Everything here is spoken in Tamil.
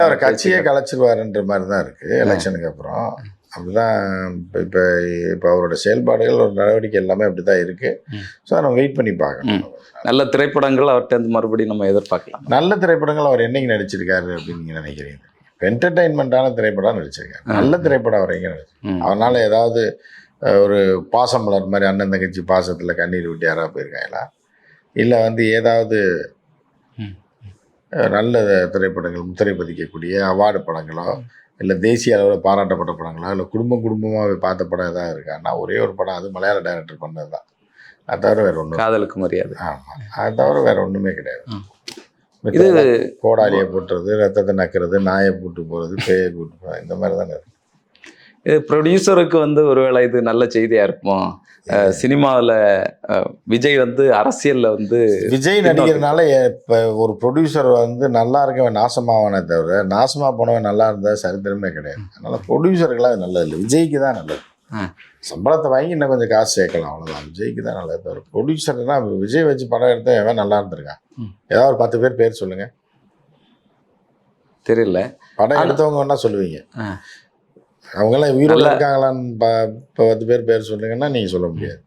அவர் கட்சியே கலைச்சிருவாருன்ற மாதிரி தான் இருக்குது எலெக்ஷனுக்கு அப்புறம். அப்படிதான் இப்போ இப்போ அவரோட செயல்பாடுகள் ஒரு நடவடிக்கை எல்லாமே அப்படி தான் இருக்குது. ஸோ நம்ம வெயிட் பண்ணி பார்க்கணும். நல்ல திரைப்படங்கள் அவர்கிட்ட மறுபடியும் நம்ம எதிர்பார்க்கலாம். நல்ல திரைப்படங்கள் அவர் என்னைக்கு நடிச்சிருக்காரு அப்படின்னு நீங்கள் நினைக்கிறீங்க? என்டர்டெயின்மெண்ட்டான திரைப்படம் நடிச்சிருக்காரு. நல்ல திரைப்படம் அவர் எங்கே நடிச்சிருக்காரு? அவனால் ஏதாவது ஒரு பாசம் மலர் மாதிரி அண்ணன் தங்கச்சி பாசத்தில் கண்ணீர் விட்டு யாராவது போயிருக்காங்களா? இல்லை ஏதாவது நல்ல திரைப்படங்கள் முத்திரை பதிக்கக்கூடிய அவார்டு படங்களோ இல்லை தேசிய அளவில் பாராட்டப்பட்ட படங்களோ இல்லை குடும்பமாகவே பார்த்த படம் எதாவது இருக்கான்னா ஒரே ஒரு படம், அது மலையாள டைரக்டர் பண்ணது தான். அது தவிர வேறு ஒன்றும் காதலுக்கு மரியாதை. ஆமாம், அது தவிர வேறு ஒன்றுமே கிடையாது. இது கோடாலியை போட்டுறது, ரத்தத்தை நக்கிறது, நாயை கூட்டு போகிறது, பேயை கூட்டு போகிறது, இந்த மாதிரி தானே இருக்கு. இது ப்ரொடியூசருக்கு ஒருவேளை இது நல்ல செய்தியாக இருக்குமோ? சினிமாவில் விஜய் அரசியலில் விஜய் நடிகர்னால இப்போ ஒரு ப்ரொடியூசர் நல்லா இருக்கவன் நாசமாவானே தவிர நாசமாக போனவன் நல்லா இருந்தால் சரித்திரமே கிடையாது. அதனால் ப்ரொடியூசருக்கெல்லாம் அது நல்லது இல்லை, விஜய்க்கு தான் நல்லது. சம்பளத்தை வாங்கி இன்னும் கொஞ்சம் காசு சேர்க்கலாம், அவ்வளோதான். விஜய்க்கு தான் நல்லது தவிர ப்ரொடியூசர்னா விஜய் வச்சு படம் எடுத்த எவன் நல்லா இருந்திருக்கான்? ஏதாவது ஒரு 10 பேர் சொல்லுங்க. தெரியல. படம் எடுத்தவங்க வேணா சொல்லுவீங்க. அவங்கெல்லாம் உயிரோட இருக்காங்களான்னு இப்போ 10 பேர் சொல்லுங்கன்னா நீங்கள் சொல்ல முடியாது.